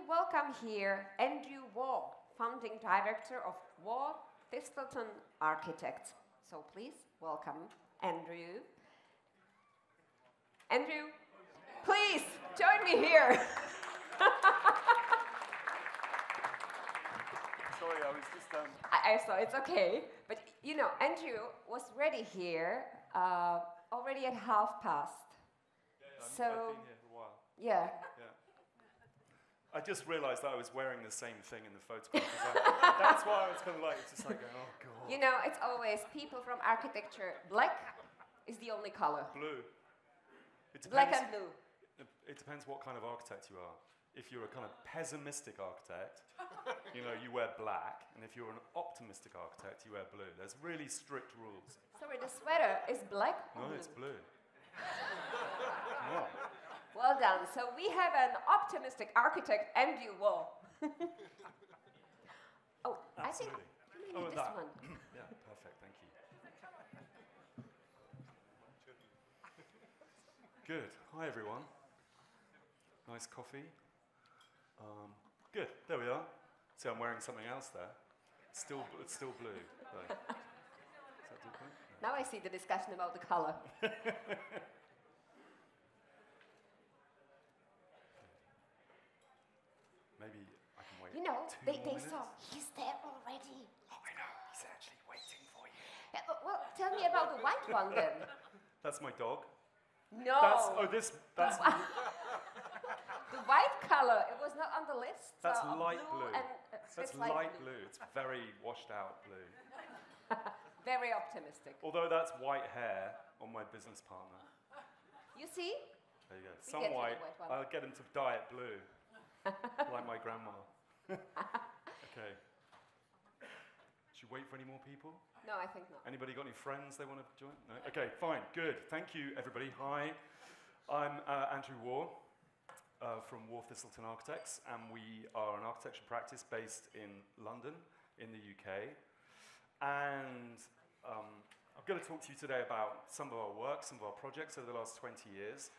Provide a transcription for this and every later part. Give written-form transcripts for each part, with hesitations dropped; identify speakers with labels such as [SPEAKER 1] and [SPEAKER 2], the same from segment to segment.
[SPEAKER 1] welcome here Andrew Waugh, founding director of Waugh Thistleton Architects. So please welcome Andrew. Andrew, please join me here.
[SPEAKER 2] Sorry, I was just...
[SPEAKER 1] I saw it's okay. But, you know, Andrew was ready here already at 12:30.
[SPEAKER 2] Yeah,
[SPEAKER 1] So,
[SPEAKER 2] I've been here for a while.
[SPEAKER 1] Yeah.
[SPEAKER 2] I just realized that I was wearing the same thing in the photograph. That's why I was kind of like, it's just like, oh, God.
[SPEAKER 1] You know, it's always people from architecture. Black is the only color.
[SPEAKER 2] Blue. It depends,
[SPEAKER 1] Black and blue.
[SPEAKER 2] It depends what kind of architect you are. If you're a kind of pessimistic architect, you know, you wear black. And if you're an optimistic architect, you wear blue. There's really strict rules.
[SPEAKER 1] Sorry, the sweater is black or
[SPEAKER 2] No,
[SPEAKER 1] blue?
[SPEAKER 2] it's blue. No.
[SPEAKER 1] Well done. So we have an optimistic architect, Andrew Waugh. Oh,
[SPEAKER 2] Absolutely.
[SPEAKER 1] I think you need this
[SPEAKER 2] that.
[SPEAKER 1] one.
[SPEAKER 2] Yeah, perfect, thank you. Good. Hi, everyone. Nice coffee. Good. There we are. See, I'm wearing something else there. It's still blue. Though. Is that different?
[SPEAKER 1] Now I see the discussion about the color.
[SPEAKER 2] Maybe I can wait.
[SPEAKER 1] You know,
[SPEAKER 2] two
[SPEAKER 1] they
[SPEAKER 2] more minutes.
[SPEAKER 1] saw he's there already.
[SPEAKER 2] Oh, I know. He's actually waiting for you.
[SPEAKER 1] Yeah, well, tell me about the white one then.
[SPEAKER 2] That's my dog.
[SPEAKER 1] No.
[SPEAKER 2] That's
[SPEAKER 1] The white color, it was not on the list.
[SPEAKER 2] That's
[SPEAKER 1] of
[SPEAKER 2] light
[SPEAKER 1] blue.
[SPEAKER 2] blue.
[SPEAKER 1] And,
[SPEAKER 2] That's
[SPEAKER 1] it's
[SPEAKER 2] light blue. It's very washed out blue.
[SPEAKER 1] Very optimistic.
[SPEAKER 2] Although that's white hair on my business partner.
[SPEAKER 1] You see?
[SPEAKER 2] There you go.
[SPEAKER 1] We
[SPEAKER 2] Some
[SPEAKER 1] get to the
[SPEAKER 2] white.
[SPEAKER 1] white one.
[SPEAKER 2] I'll get him to dye it blue, like my grandma. Okay. Should we wait for any more people?
[SPEAKER 1] No, I think not.
[SPEAKER 2] Anybody got any friends they want to join? No? Okay, fine, good. Thank you, everybody. Hi, I'm Andrew Waugh from Waugh Thistleton Architects, and we are an architecture practice based in London, in the UK. And I'm going to talk to you today about some of our work, some of our projects over the last 20 years.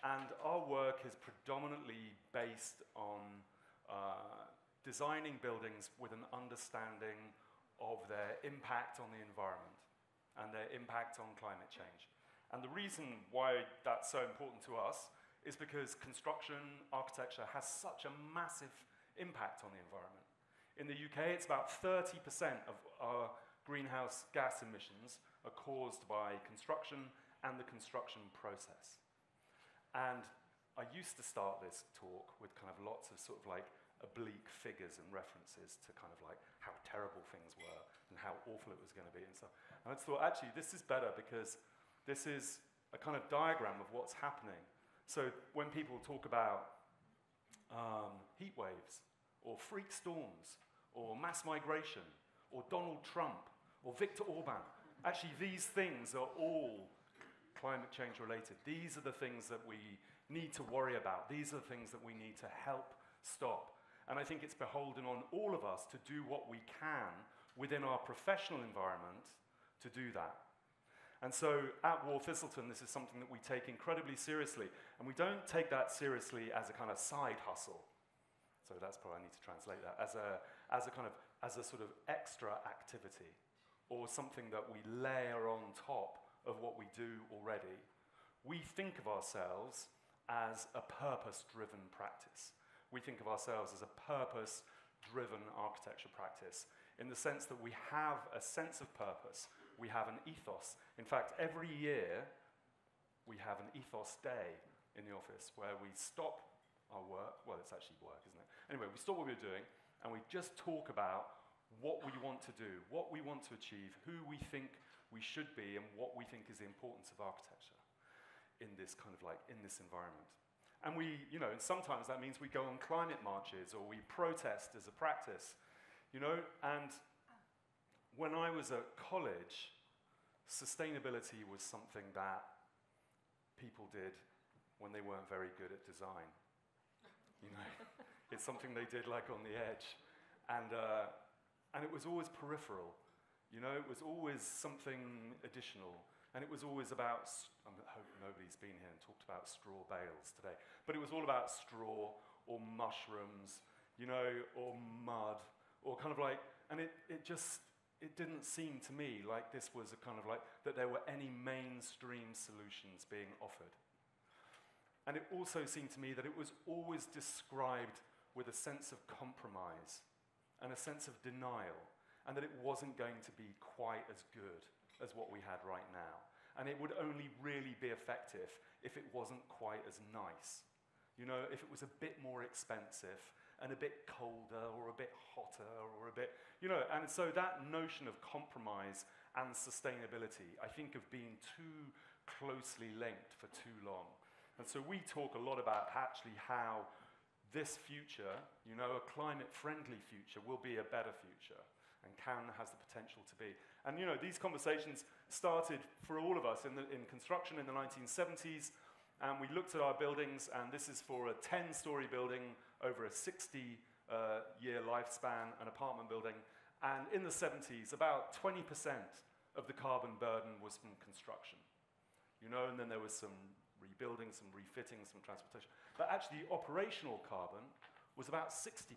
[SPEAKER 2] And our work is predominantly based on designing buildings with an understanding of their impact on the environment and their impact on climate change. And the reason why that's so important to us is because construction, architecture has such a massive impact on the environment. In the UK, it's about 30% of our greenhouse gas emissions are caused by construction and the construction process. And I used to start this talk with kind of lots of sort of like oblique figures and references to kind of like how terrible things were and how awful it was going to be and stuff. And I just thought, actually, this is better because this is a kind of diagram of what's happening. So when people talk about heat waves or freak storms or mass migration or Donald Trump or Viktor Orban, actually these things are all climate change related. These are the things that we need to worry about. These are the things that we need to help stop. And I think it's beholden on all of us to do what we can within our professional environment to do that. And so at Waugh Thistleton, this is something that we take incredibly seriously. And we don't take that seriously as a kind of side hustle. So that's probably, I need to translate that, as a sort of extra activity or something that we layer on top of what we do already. We think of ourselves as a purpose-driven practice. We think of ourselves as a purpose-driven architecture practice in the sense that we have a sense of purpose, we have an ethos. In fact, every year we have an ethos day in the office where we stop our work, well, it's actually work, isn't it? Anyway, we stop what we're doing and we just talk about what we want to do, what we want to achieve, who we think we should be, and what we think is the importance of architecture in this kind of like, in this environment. And we, you know, and sometimes that means we go on climate marches or we protest as a practice, you know, and when I was at college, sustainability was something that people did when they weren't very good at design. You know, it's something they did like on the edge. And it was always peripheral, you know, it was always something additional. And it was always about, I hope nobody's been here and talked about straw bales today, but it was all about straw or mushrooms, you know, or mud, or kind of like, and it didn't seem to me like this was a kind of like, that there were any mainstream solutions being offered. And it also seemed to me that it was always described with a sense of compromise and a sense of denial, and that it wasn't going to be quite as good as what we had right now. And it would only really be effective if it wasn't quite as nice. You know, if it was a bit more expensive and a bit colder or a bit hotter or a bit, you know, and so that notion of compromise and sustainability, I think, have been too closely linked for too long. And so we talk a lot about actually how this future, you know, a climate-friendly future, will be a better future, and has the potential to be. And you know, these conversations started for all of us in construction in the 1970s, and we looked at our buildings, and this is for a 10-story building over a 60-year lifespan, an apartment building, and in the 70s, about 20% of the carbon burden was from construction. You know, and then there was some rebuilding, some refitting, some transportation. But actually, operational carbon was about 60%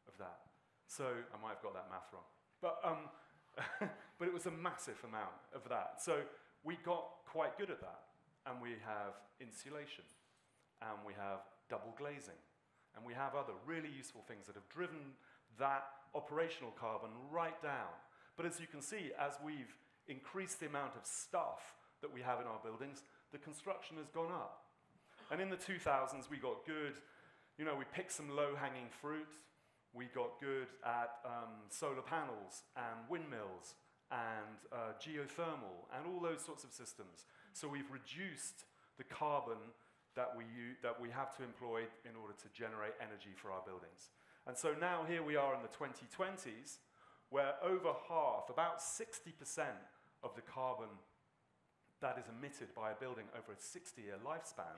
[SPEAKER 2] of that. So, I might have got that math wrong. But, but it was a massive amount of that. So, we got quite good at that. And we have insulation, and we have double glazing, and we have other really useful things that have driven that operational carbon right down. But as you can see, as we've increased the amount of stuff that we have in our buildings, the construction has gone up. And in the 2000s, we got good, you know, we picked some low-hanging fruit. We got good at solar panels and windmills and geothermal and all those sorts of systems. So we've reduced the carbon that we have to employ in order to generate energy for our buildings. And so now here we are in the 2020s, where over half, about 60% of the carbon that is emitted by a building over a 60-year lifespan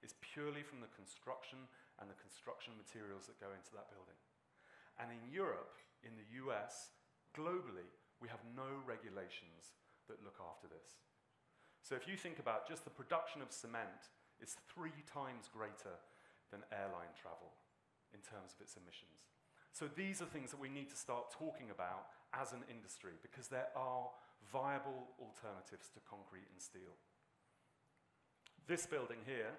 [SPEAKER 2] is purely from the construction and the construction materials that go into that building. And in Europe, in the US, globally, we have no regulations that look after this. So if you think about just the production of cement is 3 times greater than airline travel in terms of its emissions. So these are things that we need to start talking about as an industry, because there are viable alternatives to concrete and steel. This building here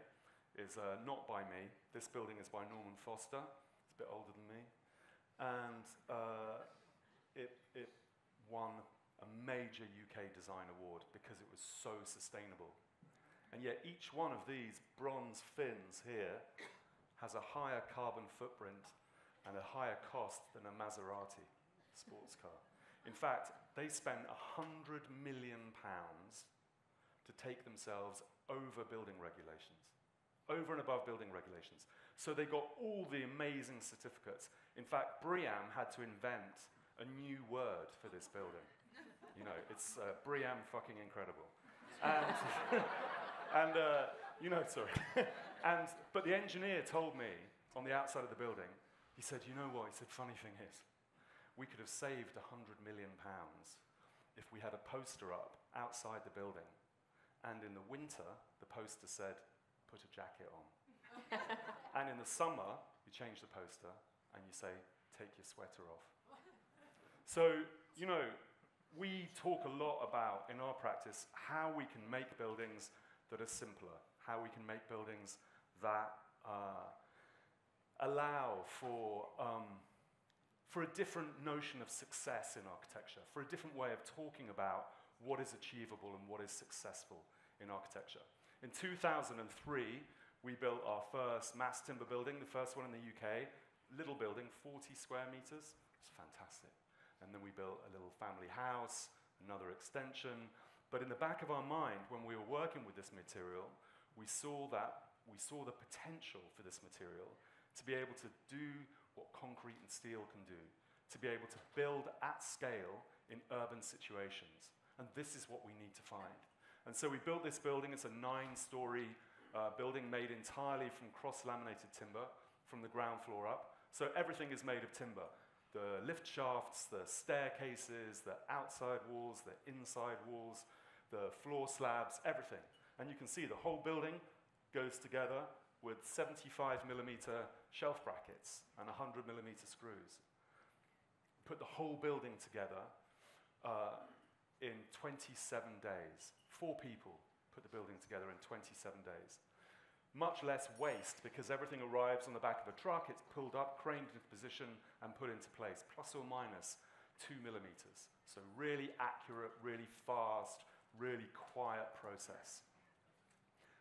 [SPEAKER 2] is not by me. This building is by Norman Foster. It's a bit older than me. And it won a major UK design award because it was so sustainable. And yet each one of these bronze fins here has a higher carbon footprint and a higher cost than a Maserati sports car. In fact, they spent £100 million to take themselves over building regulations, over and above building regulations. So they got all the amazing certificates. In fact, BREEAM had to invent a new word for this building. You know, it's BREEAM fucking incredible. And, you know, sorry. But the engineer told me on the outside of the building, he said, you know what? He said, funny thing is, we could have saved £100 million if we had a poster up outside the building, and in the winter, the poster said, put a jacket on. And in the summer, you change the poster, and you say, take your sweater off. So, you know, we talk a lot about, in our practice, how we can make buildings that are simpler, how we can make buildings that allow for a different notion of success in architecture, for a different way of talking about what is achievable and what is successful in architecture. In 2003, we built our first mass timber building, the first one in the UK, little building, 40 square meters. It's fantastic. And then we built a little family house, another extension. But in the back of our mind, when we were working with this material, we saw the potential for this material to be able to do what concrete and steel can do, to be able to build at scale in urban situations. And this is what we need to find. And so we built this building. It's a 9-story building made entirely from cross-laminated timber from the ground floor up. So everything is made of timber. The lift shafts, the staircases, the outside walls, the inside walls, the floor slabs, everything. And you can see the whole building goes together with 75mm shelf brackets and 100mm screws. Put the whole building together in 27 days. 4 people put the building together in 27 days. Much less waste because everything arrives on the back of a truck, it's pulled up, craned into position and put into place, plus or minus 2mm. So really accurate, really fast, really quiet process.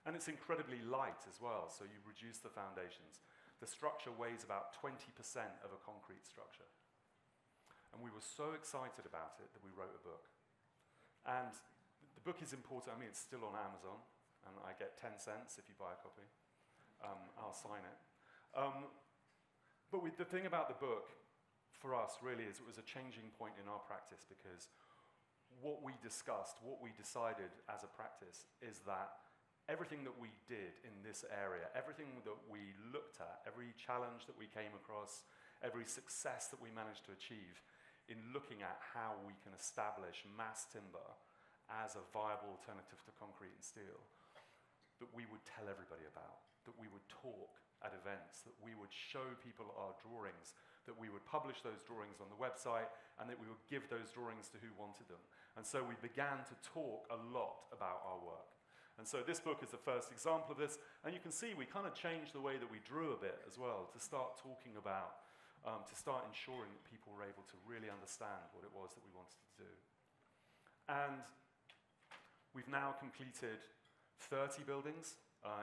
[SPEAKER 2] And it's incredibly light as well, so you reduce the foundations. The structure weighs about 20% of a concrete structure. And we were so excited about it that we wrote a book. And the book is important. I mean, it's still on Amazon, and I get 10 cents if you buy a copy. I'll sign it. But the thing about the book, for us, really, is it was a changing point in our practice, because what we discussed, what we decided as a practice, is that everything that we did in this area, everything that we looked at, every challenge that we came across, every success that we managed to achieve in looking at how we can establish mass timber as a viable alternative to concrete and steel, that we would tell everybody about, that we would talk at events, that we would show people our drawings, that we would publish those drawings on the website, and that we would give those drawings to who wanted them. And so we began to talk a lot about our work. And so this book is the first example of this, and you can see we kind of changed the way that we drew a bit as well, to start talking about, to start ensuring that people were able to really understand what it was that we wanted to do. And we've now completed 30 buildings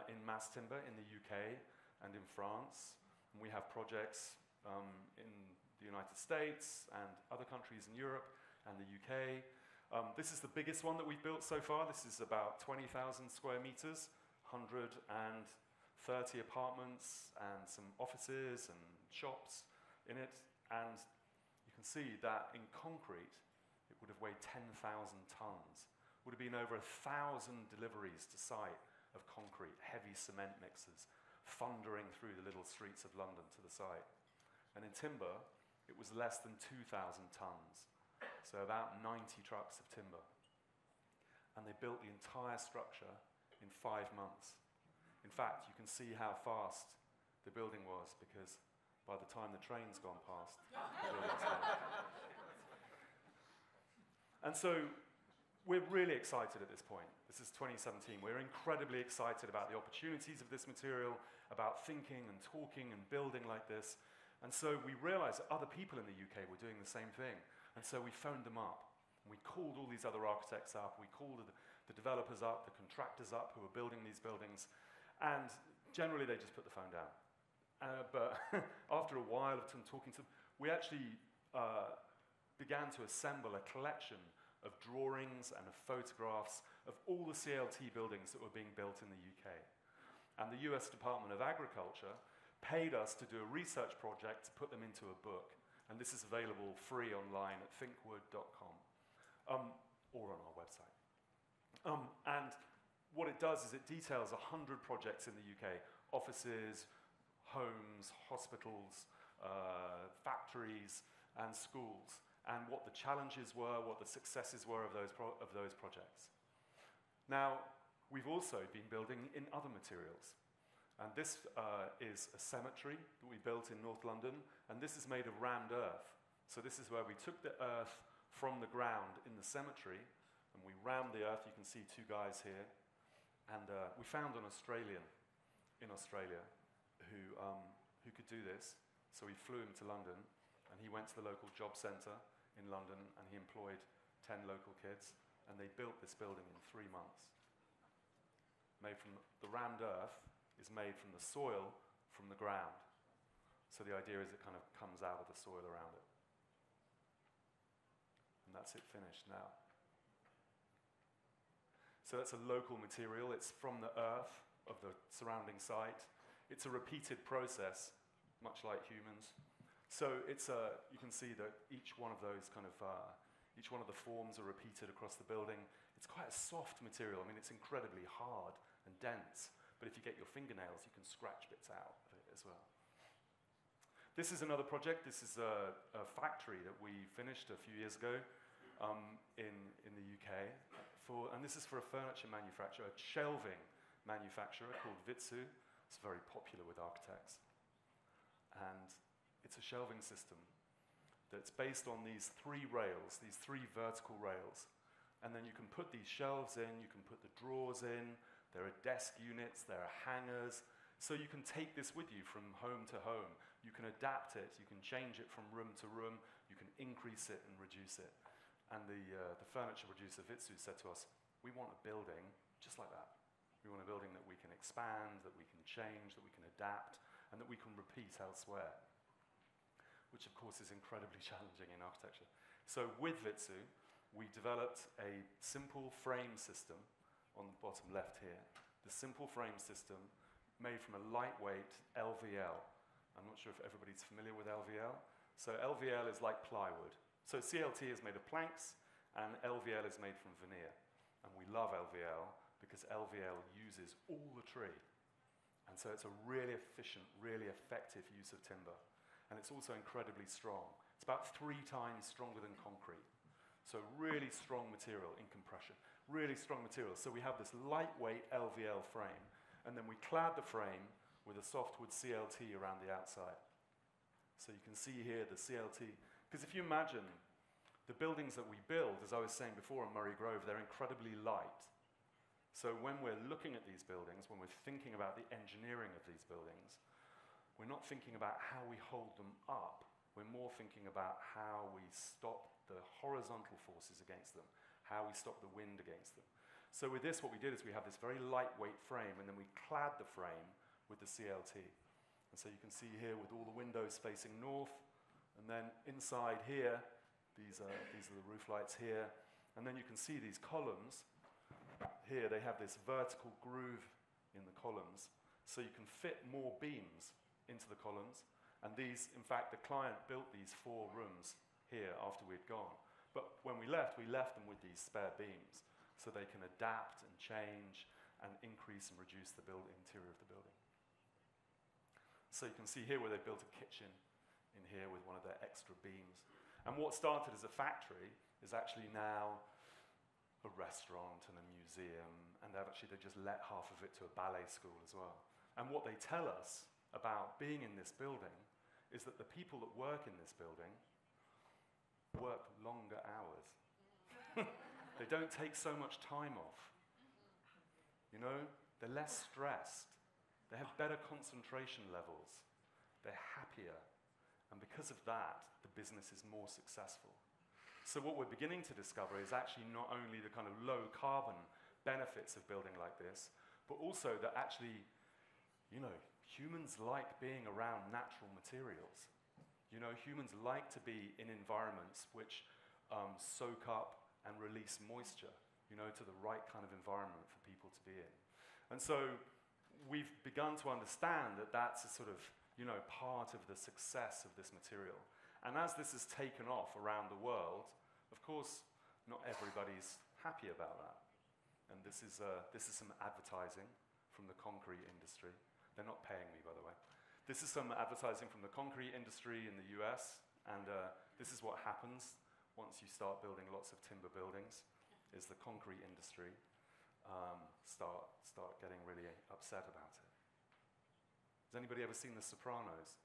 [SPEAKER 2] in mass timber in the UK and in France. And we have projects in the United States and other countries in Europe and the UK. This is the biggest one that we've built so far. This is about 20,000 square meters, 130 apartments and some offices and shops in it. And you can see that in concrete, it would have weighed 10,000 tons. Would have been over 1,000 deliveries to site of concrete, heavy cement mixers, thundering through the little streets of London to the site. And in timber, it was less than 2,000 tons. So about 90 trucks of timber. And they built the entire structure in 5 months. In fact, you can see how fast the building was, because by the time the train's gone past, the building's done. And so we're really excited at this point. This is 2017. We're incredibly excited about the opportunities of this material, about thinking and talking and building like this. And so we realized that other people in the UK were doing the same thing. And so we phoned them up. And we called all these other architects up. We called the developers up, the contractors up who were building these buildings. And generally, they just put the phone down. But after a while of talking to them, we actually began to assemble a collection of drawings and of photographs of all the CLT buildings that were being built in the UK. And the US Department of Agriculture paid us to do a research project to put them into a book. And this is available free online at thinkwood.com or on our website. And what it does is it details 100 projects in the UK, offices, homes, hospitals, factories, and schools, and what the challenges were, what the successes were of those projects. Now, we've also been building in other materials. And this is a cemetery that we built in North London, and this is made of rammed earth. So this is where we took the earth from the ground in the cemetery, and we rammed the earth. You can see 2 guys here. And we found an Australian in Australia who could do this. So we flew him to London, and he went to the local job centre in London, and he employed 10 local kids, and they built this building in 3 months. Made from the rammed earth is made from the soil from the ground. So the idea is it kind of comes out of the soil around it. And that's it finished now. So that's a local material. It's from the earth of the surrounding site. It's a repeated process, much like humans. So it's you can see that each one of those each one of the forms are repeated across the building. It's quite a soft material. I mean, it's incredibly hard and dense. But if you get your fingernails, you can scratch bits out of it as well. This is another project. This is a factory that we finished a few years ago in the UK. And this is for a furniture manufacturer, a shelving manufacturer called Vitsu. It's very popular with architects. And it's a shelving system that's based on these three rails, these three vertical rails. And then you can put these shelves in, you can put the drawers in, there are desk units, there are hangers. So you can take this with you from home to home. You can adapt it, you can change it from room to room, you can increase it and reduce it. And the furniture producer, Vitsu, said to us, we want a building just like that. We want a building that we can expand, that we can change, that we can adapt, and that we can repeat elsewhere, which of course is incredibly challenging in architecture. So with Vitsu, we developed a simple frame system on the bottom left here. The simple frame system made from a lightweight LVL. I'm not sure if everybody's familiar with LVL. So LVL is like plywood. So CLT is made of planks, and LVL is made from veneer. And we love LVL because LVL uses all the tree. And so it's a really efficient, really effective use of timber. And it's also incredibly strong. It's about 3 times stronger than concrete. So really strong material in compression. Really strong material. So we have this lightweight LVL frame, and then we clad the frame with a softwood CLT around the outside. So you can see here the CLT. Because if you imagine the buildings that we build, as I was saying before in Murray Grove, they're incredibly light. So when we're looking at these buildings, when we're thinking about the engineering of these buildings, we're not thinking about how we hold them up. We're more thinking about how we stop the horizontal forces against them, how we stop the wind against them. So with this, what we did is we have this very lightweight frame, and then we clad the frame with the CLT. And so you can see here with all the windows facing north, and then inside here, these are the roof lights here, and then you can see these columns. Here they have this vertical groove in the columns, so you can fit more beams into the columns. And these, in fact, the client built these 4 rooms here after we'd gone. But when we left them with these spare beams, so they can adapt and change and increase and reduce the interior of the building. So you can see here where they built a kitchen in here with one of their extra beams. And what started as a factory is actually now a restaurant and a museum, and they just let half of it to a ballet school as well. And what they tell us about being in this building is that the people that work in this building work longer hours. They don't take so much time off. You know, they're less stressed. They have better concentration levels. They're happier. And because of that, the business is more successful. So what we're beginning to discover is actually not only the kind of low carbon benefits of building like this, but also that actually, you know, humans like being around natural materials. You know, humans like to be in environments which soak up and release moisture, you know, to the right kind of environment for people to be in. And so we've begun to understand that that's a sort of, you know, part of the success of this material. And as this has taken off around the world, of course, not everybody's happy about that. And this is some advertising from the concrete industry. They're not paying me, by the way. This is some advertising from the concrete industry in the US, and this is what happens once you start building lots of timber buildings, is the concrete industry start getting really upset about it. Has anybody ever seen The Sopranos?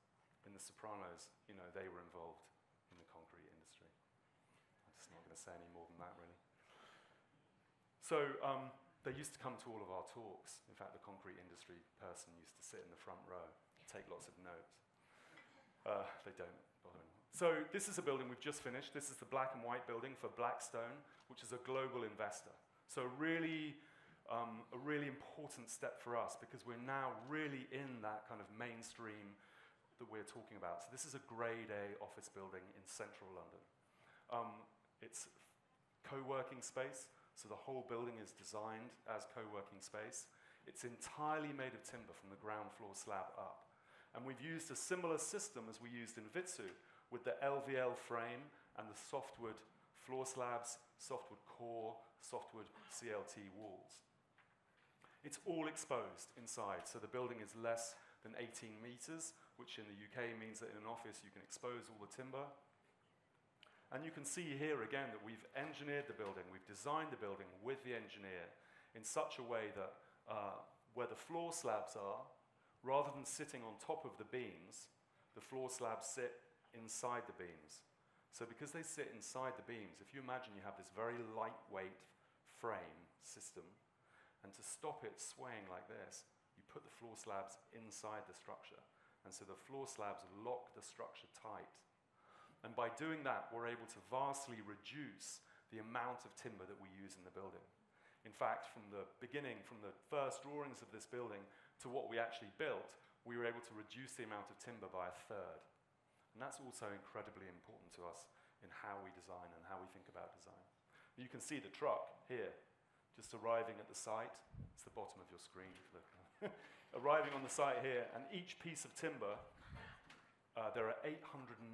[SPEAKER 2] In The Sopranos, you know, they were involved in the concrete industry. I'm just not going to say any more than that, really. So they used to come to all of our talks. In fact, the concrete industry person used to sit in the front row, take lots of notes. They don't bother anymore. So this is a building we've just finished. This is the black and white building for Blackstone, which is a global investor. So really, a really important step for us, because we're now really in that kind of mainstream that we're talking about. So this is a grade A office building in central London. It's co-working space, so the whole building is designed as co-working space. It's entirely made of timber from the ground floor slab up. And we've used a similar system as we used in Vitsu, with the LVL frame and the softwood floor slabs, softwood core, softwood CLT walls. It's all exposed inside, so the building is less than 18 meters, which in the UK means that in an office you can expose all the timber. And you can see here again that we've engineered the building, we've designed the building with the engineer in such a way that where the floor slabs are, rather than sitting on top of the beams, the floor slabs sit inside the beams. So because they sit inside the beams, if you imagine you have this very lightweight frame system, and to stop it swaying like this, you put the floor slabs inside the structure. And so the floor slabs lock the structure tight. And by doing that, we're able to vastly reduce the amount of timber that we use in the building. In fact, from the beginning, from the first drawings of this building to what we actually built, we were able to reduce the amount of timber by a third. And that's also incredibly important to us in how we design and how we think about design. You can see the truck here, just arriving at the site. It's the bottom of your screen. Arriving on the site here, and each piece of timber, there are 893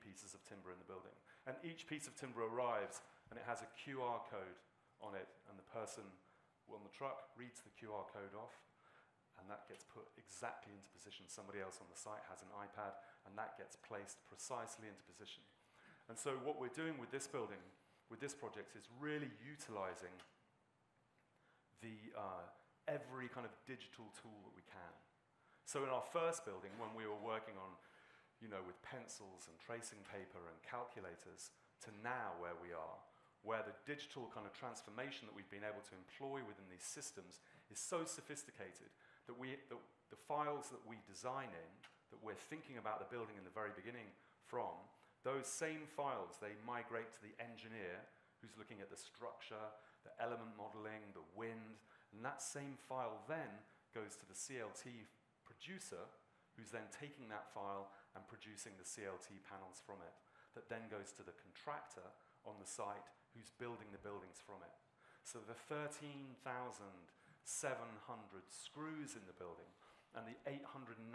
[SPEAKER 2] pieces of timber in the building. And each piece of timber arrives, and it has a QR code on it, and the person on the truck reads the QR code off, and that gets put exactly into position. Somebody else on the site has an iPad, and that gets placed precisely into position. And so what we're doing with this building, with this project, is really utilizing the every kind of digital tool that we can. So in our first building, when we were working on, with pencils and tracing paper and calculators, to now where we are, where the digital kind of transformation that we've been able to employ within these systems is so sophisticated that the files that we design in, that we're thinking about the building in the very beginning from, those same files, they migrate to the engineer who's looking at the structure, the element modeling, the wind, and that same file then goes to the CLT producer, who's then taking that file and producing the CLT panels from it, that then goes to the contractor on the site who's building the buildings from it. So the 13,700 screws in the building and the 893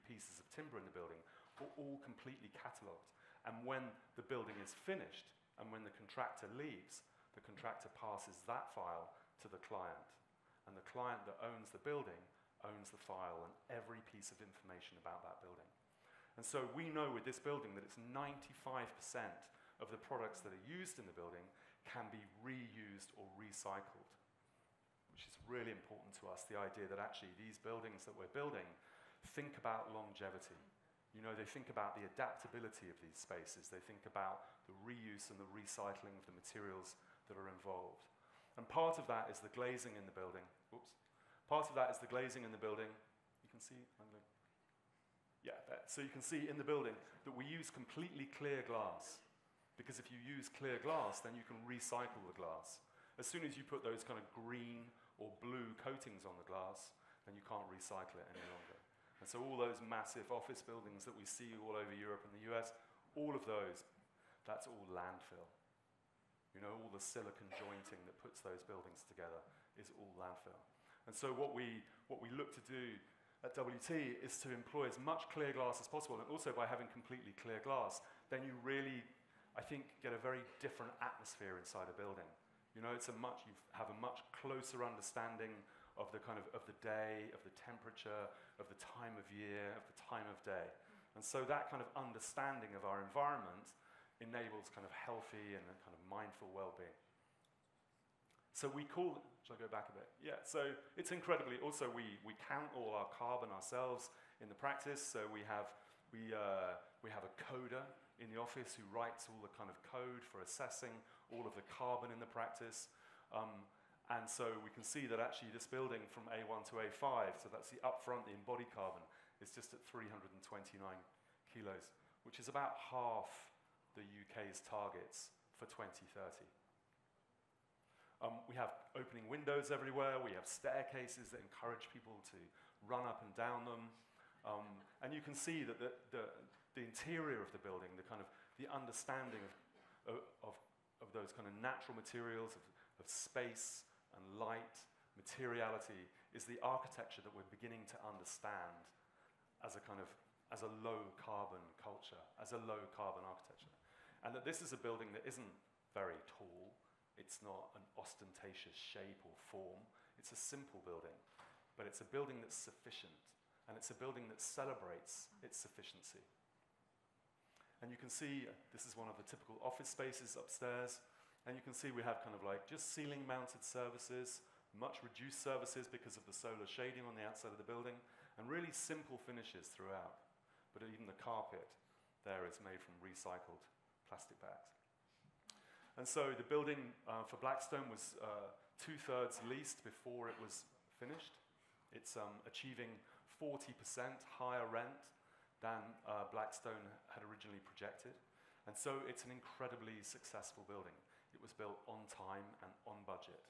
[SPEAKER 2] pieces of timber in the building were all completely catalogued. And when the building is finished and when the contractor leaves, the contractor passes that file to the client. And the client that owns the building owns the file and every piece of information about that building. And so we know with this building that it's 95% of the products that are used in the building can be reused or recycled, which is really important to us, the idea that actually these buildings that we're building think about longevity. They think about the adaptability of these spaces. They think about the reuse and the recycling of the materials that are involved. And part of that is the glazing in the building. Oops. Part of that is the glazing in the building. You can see, yeah, there. So you can see in the building that we use completely clear glass. Because if you use clear glass, then you can recycle the glass. As soon as you put those kind of green or blue coatings on the glass, then you can't recycle it any longer. And so all those massive office buildings that we see all over Europe and the US, all of those, that's all landfill. All the silicon jointing that puts those buildings together is all landfill. And so what we look to do at WT is to employ as much clear glass as possible, and also by having completely clear glass, then you really, I think, get a very different atmosphere inside a building. You have a much closer understanding of the of the day, of the temperature, of the time of year, of the time of day. And so that kind of understanding of our environment enables kind of healthy and kind of mindful well-being. So we call it, shall I go back a bit? Yeah, so it's incredibly, also we count all our carbon ourselves in the practice. So we have a coder in the office who writes all the kind of code for assessing all of the carbon in the practice. And so we can see that actually this building from A1 to A5, so that's the upfront, the embodied carbon, is just at 329 kilos, which is about half the UK's targets for 2030. We have opening windows everywhere. We have staircases that encourage people to run up and down them. And you can see that the interior of the building, the understanding of those kind of natural materials, of space and light, materiality, is the architecture that we're beginning to understand as a low carbon culture, as a low carbon architecture. And that this is a building that isn't very tall. It's not an ostentatious shape or form. It's a simple building, but it's a building that's sufficient, and it's a building that celebrates its sufficiency. And you can see, this is one of the typical office spaces upstairs, and you can see we have just ceiling mounted services, much reduced services because of the solar shading on the outside of the building, and really simple finishes throughout. But even the carpet there is made from recycled plastic bags. And so the building for Blackstone was 2/3 leased before it was finished. It's achieving 40% higher rent than Blackstone had originally projected. And so it's an incredibly successful building. It was built on time and on budget.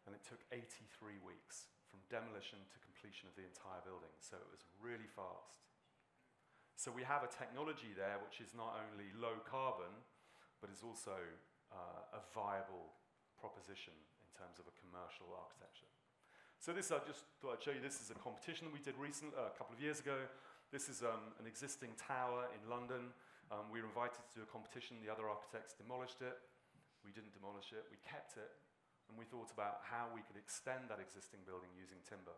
[SPEAKER 2] And it took 83 weeks from demolition to completion of the entire building. So it was really fast. So we have a technology there which is not only low carbon, but is also a viable proposition in terms of a commercial architecture. So this, I just thought I'd show you, this is a competition we did recently, a couple of years ago. This is an existing tower in London. We were invited to do a competition. The other architects demolished it. We didn't demolish it. We kept it. And we thought about how we could extend that existing building using timber.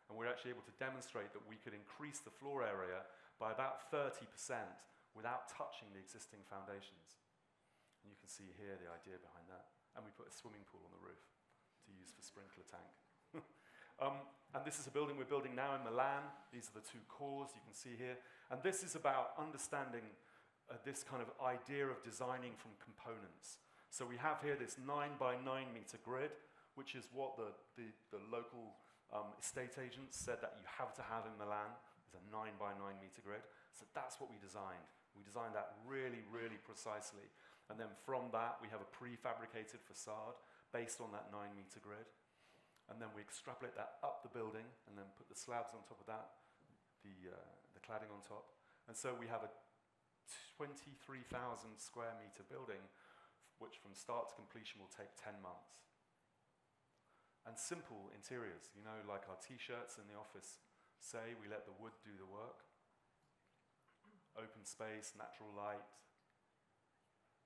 [SPEAKER 2] And we're actually able to demonstrate that we could increase the floor area by about 30% without touching the existing foundations. And you can see here the idea behind that. And we put a swimming pool on the roof to use for sprinkler tank. And this is a building we're building now in Milan. These are the two cores you can see here. And this is about understanding this kind of idea of designing from components. So we have here this 9x9 meter grid, which is what the local estate agents said that you have to have in Milan. It's a 9x9 meter grid. So that's what we designed. We designed that really, really precisely. And then from that, we have a prefabricated facade based on that 9 meter grid. And then we extrapolate that up the building and then put the slabs on top of that, the cladding on top. And so we have a 23,000 square meter building, which from start to completion will take 10 months. And simple interiors, you know, like our t-shirts in the office say, we let the wood do the work. Open space, natural light.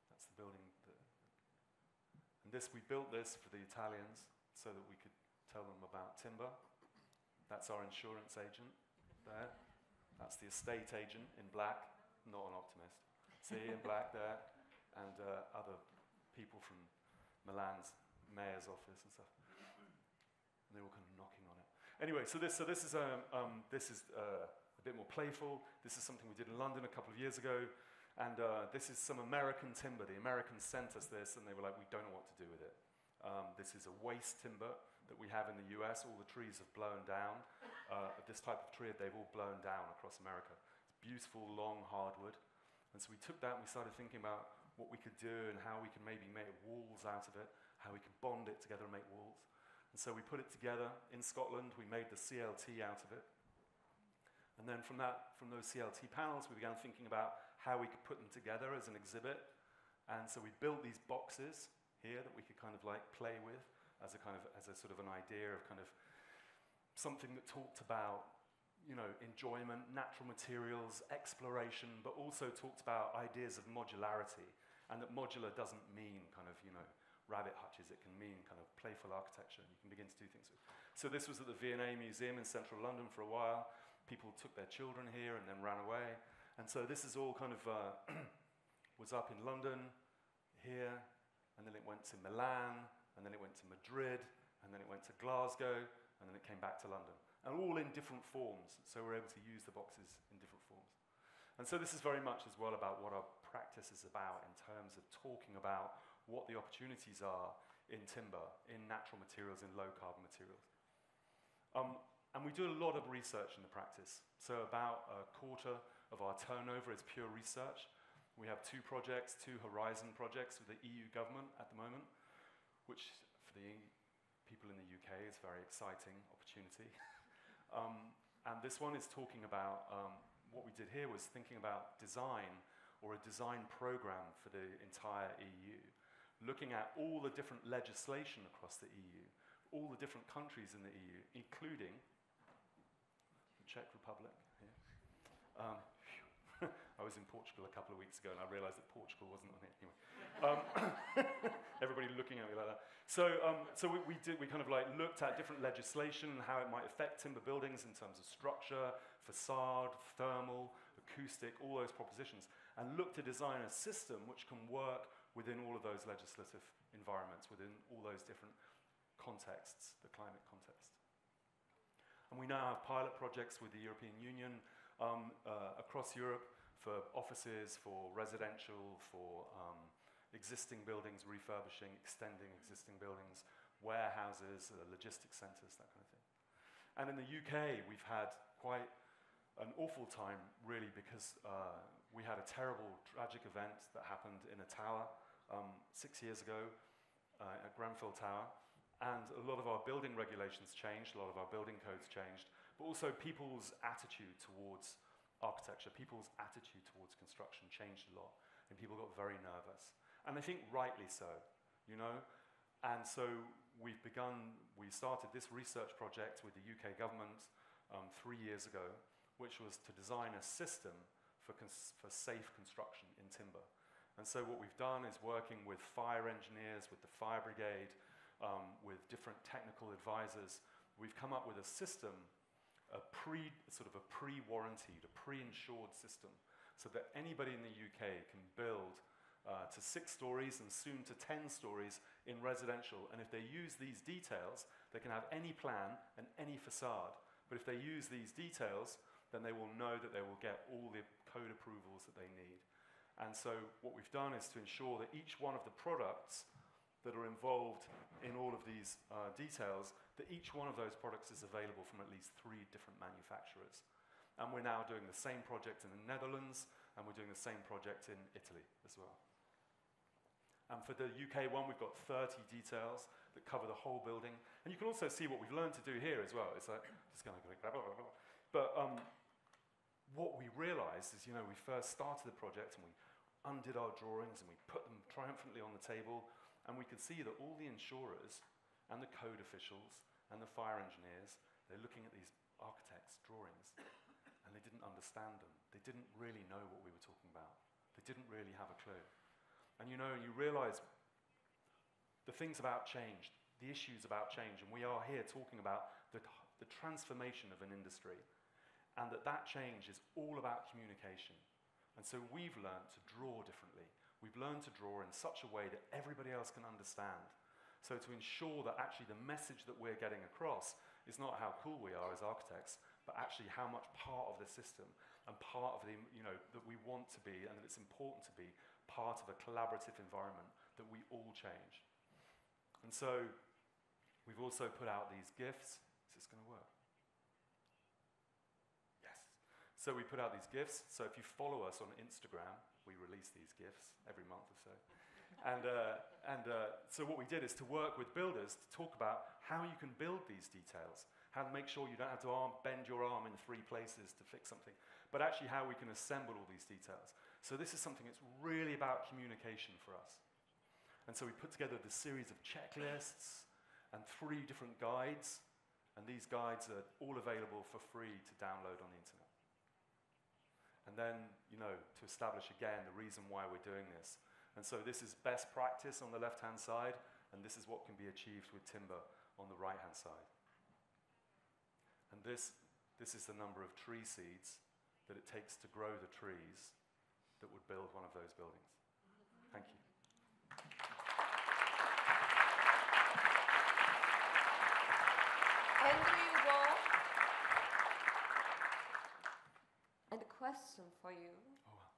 [SPEAKER 2] That's the building. And this, we built this for the Italians so that we could tell them about timber. That's our insurance agent there. That's the estate agent in black, not an optimist. See, in black there, and other people from Milan's mayor's office and stuff. And they were kind of knocking on it. Anyway, so this is a bit more playful. This is something we did in London a couple of years ago. And this is some American timber. The Americans sent us this, and they were like, we don't know what to do with it. This is a waste timber that we have in the US. All the trees have blown down. This type of tree, they've all blown down across America. It's beautiful, long hardwood. And so we took that and we started thinking about what we could do and how we could maybe make walls out of it, how we could bond it together and make walls. And so we put it together in Scotland. We made the CLT out of it. And then from those CLT panels, we began thinking about how we could put them together as an exhibit. And so we built these boxes here that we could kind of like play with as a sort of an idea of kind of something that talked about, you know, enjoyment, natural materials, exploration, but also talked about ideas of modularity, and that modular doesn't mean kind of, you know, rabbit hutches. It can mean kind of playful architecture. You can begin to do things with. So this was at the V&A Museum in central London for a while. People took their children here and then ran away. And so this is all kind of was up in London, here, and then it went to Milan, and then it went to Madrid, and then it went to Glasgow, and then it came back to London. And all in different forms, so we're able to use the boxes in different forms. And so this is very much as well about what our practice is about in terms of talking about what the opportunities are in timber, in natural materials, in low-carbon materials. And we do a lot of research in the practice. So about a quarter of our turnover is pure research. We have 2 projects, 2 Horizon projects with the EU government at the moment, which for the people in the UK is a very exciting opportunity. And this one is talking about, what we did here was thinking about design, or a design program for the entire EU, looking at all the different legislation across the EU, all the different countries in the EU, including the Czech Republic. Yeah. I was in Portugal a couple of weeks ago, and I realized that Portugal wasn't on it anyway. Everybody looking at me like that. So we kind of like looked at different legislation and how it might affect timber buildings in terms of structure, facade, thermal, acoustic, all those propositions, and looked to design a system which can work within all of those legislative environments, within all those different contexts, the climate context. And we now have pilot projects with the European Union across Europe for offices, for residential, for existing buildings, refurbishing, extending existing buildings, warehouses, logistics centres, that kind of thing. And in the UK, we've had quite an awful time, really, because we had a terrible, tragic event that happened in a tower 6 years ago at Grenfell Tower. And a lot of our building regulations changed, a lot of our building codes changed, but also people's attitude towards architecture, people's attitude towards construction changed a lot, and people got very nervous. And I think rightly so, you know? And so we started this research project with the UK government 3 years ago, which was to design a system for safe construction in timber. And so what we've done is working with fire engineers, with the fire brigade, with different technical advisors, we've come up with a system, a pre-warranted, a pre-insured system, so that anybody in the UK can build to 6 stories and soon to 10 stories in residential. And if they use these details, they can have any plan and any facade. But if they use these details, then they will know that they will get all the code approvals that they need. And so what we've done is to ensure that each one of the products that are involved in all of these details, that each one of those products is available from at least 3 different manufacturers. And we're now doing the same project in the Netherlands, and we're doing the same project in Italy as well. And for the UK one, we've got 30 details that cover the whole building. And you can also see what we've learned to do here as well. It's like, just going to go blah, blah, blah, blah. But what we realized is, you know, we first started the project and we undid our drawings and we put them triumphantly on the table, and we could see that all the insurers and the code officials and the fire engineers, they're looking at these architects' drawings and they didn't understand them. They didn't really know what we were talking about. They didn't really have a clue. And you know, you realize the things about change, the issues about change, and we are here talking about the transformation of an industry, and that change is all about communication. And so we've learned to draw differently. We've learned to draw in such a way that everybody else can understand. So to ensure that actually the message that we're getting across is not how cool we are as architects, but actually how much part of the system and part of the, you know, that we want to be, and that it's important to be part of a collaborative environment that we all change. And so we've also put out these GIFs. Is this going to work? Yes. So we put out these GIFs. So if you follow us on Instagram, we release these GIFs every month or so. So what we did is to work with builders to talk about how you can build these details, how to make sure you don't have to bend your arm in 3 places to fix something, but actually how we can assemble all these details. So this is something that's really about communication for us. And so we put together this series of checklists and 3 different guides, and these guides are all available for free to download on the internet. And then, you know, to establish again the reason why we're doing this. And so this is best practice on the left-hand side, and this is what can be achieved with timber on the right-hand side. And this is the number of tree seeds that it takes to grow the trees that would build one of those buildings. Thank you.
[SPEAKER 1] Andrew Waugh, and a question for you.
[SPEAKER 2] Oh, well.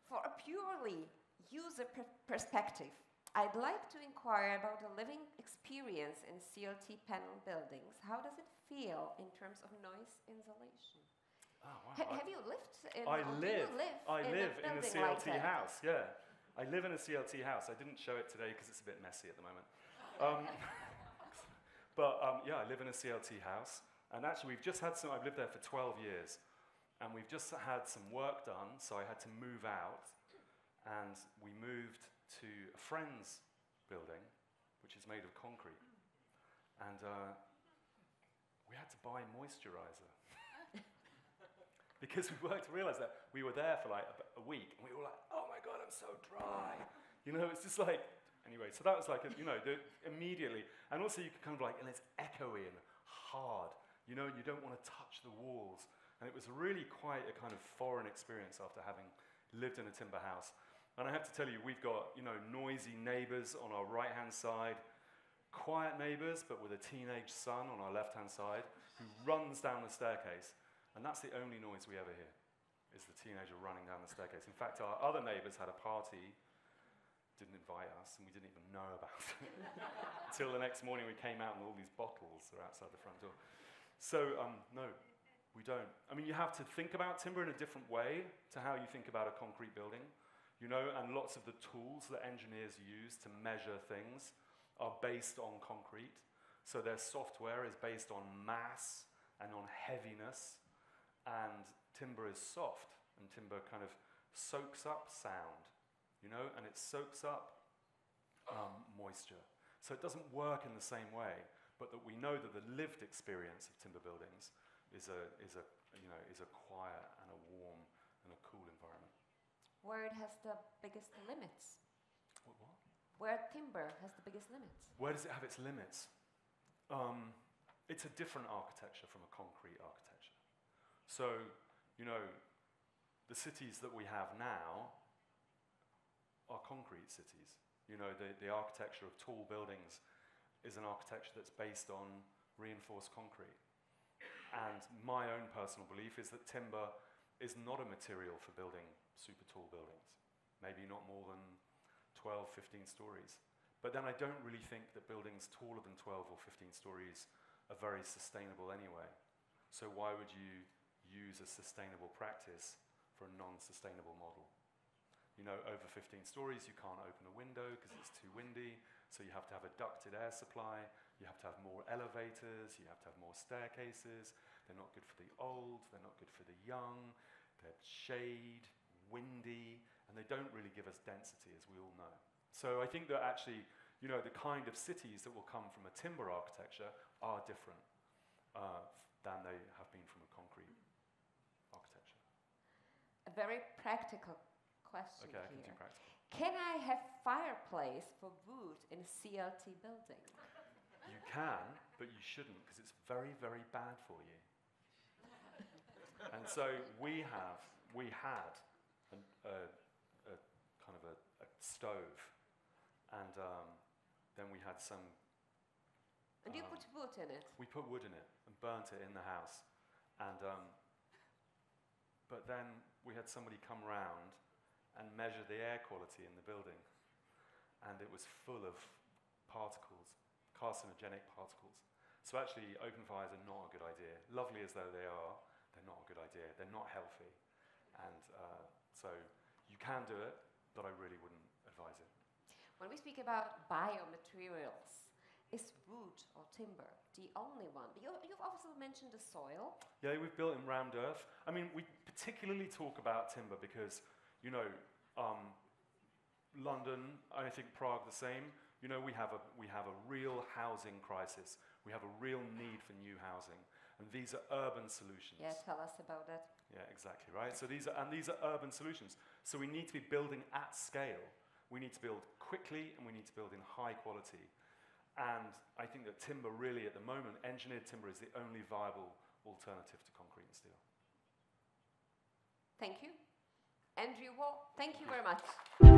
[SPEAKER 1] For a purely user perspective, I'd like to inquire about the living experience in CLT panel buildings. How does it feel in terms of noise insulation?
[SPEAKER 2] Oh, wow.
[SPEAKER 1] Have you lived in
[SPEAKER 2] I live in a CLT
[SPEAKER 1] like
[SPEAKER 2] house, yeah. I live in a CLT house. I didn't show it today because it's a bit messy at the moment. Yeah, I live in a CLT house. And actually, we've just had I've lived there for 12 years. And we've just had some work done, so I had to move out. And we moved to a friend's building, which is made of concrete. And we had to buy moisturizer. Because we worked to realize that we were there for like a week, and we were like, oh my God, I'm so dry. You know, it's just like, anyway, so that was like, you know, immediately. And also you could kind of like, and it's echoey and hard. You know, you don't want to touch the walls. And it was really quite a kind of foreign experience after having lived in a timber house. And I have to tell you, we've got, you know, noisy neighbors on our right-hand side, quiet neighbors, but with a teenage son on our left-hand side, who runs down the staircase, and that's the only noise we ever hear, is the teenager running down the staircase. In fact, our other neighbours had a party, didn't invite us, and we didn't even know about it. Until the next morning we came out and all these bottles are outside the front door. So, no, we don't. I mean, you have to think about timber in a different way to how you think about a concrete building, you know, and lots of the tools that engineers use to measure things are based on concrete. So their software is based on mass and on heaviness, and timber is soft, and timber kind of soaks up sound, you know, and it soaks up moisture. So it doesn't work in the same way, but that we know that the lived experience of timber buildings is a quiet and a warm and a cool environment.
[SPEAKER 1] Where it has the biggest limits.
[SPEAKER 2] What?
[SPEAKER 1] Where timber has the biggest limits.
[SPEAKER 2] Where does it have its limits? It's a different architecture from a concrete architecture. So, you know, the cities that we have now are concrete cities. You know, the architecture of tall buildings is an architecture that's based on reinforced concrete. And my own personal belief is that timber is not a material for building super tall buildings. Maybe not more than 12, 15 stories. But then I don't really think that buildings taller than 12 or 15 stories are very sustainable anyway. So why would you use a sustainable practice for a non-sustainable model? You know, over 15 stories, you can't open a window because it's too windy, so you have to have a ducted air supply, you have to have more elevators, you have to have more staircases. They're not good for the old, they're not good for the young, they're shade, windy, and they don't really give us density, as we all know. So I think that actually, you know, the kind of cities that will come from a timber architecture are different than they have been from a concrete architecture.
[SPEAKER 1] A very practical question
[SPEAKER 2] okay, I
[SPEAKER 1] here.
[SPEAKER 2] can do practical.
[SPEAKER 1] Can I have fireplace for wood in a CLT building?
[SPEAKER 2] You can, but you shouldn't, because it's very, very bad for you. And so we had a kind of a stove, and then we had some.
[SPEAKER 1] And you put wood in it?
[SPEAKER 2] We put wood in it and burnt it in the house, and but then we had somebody come round and measure the air quality in the building, and it was full of particles, carcinogenic particles. So actually, open fires are not a good idea. Lovely as though they are, they're not a good idea. They're not healthy, and so you can do it, but I really wouldn't advise it.
[SPEAKER 1] When we speak about biomaterials, is wood or timber the only one? You've also mentioned the soil.
[SPEAKER 2] Yeah, we've built in rammed earth. I mean, we particularly talk about timber because, you know, London, I think Prague the same. You know, we have a real housing crisis. We have a real need for new housing, and these are urban solutions.
[SPEAKER 1] Yeah, tell us about that.
[SPEAKER 2] Yeah, exactly, right? So these are urban solutions. So we need to be building at scale. We need to build quickly, and we need to build in high quality. And I think that timber really, at the moment, engineered timber is the only viable alternative to concrete and steel.
[SPEAKER 1] Thank you. Andrew Waugh, thank you very much.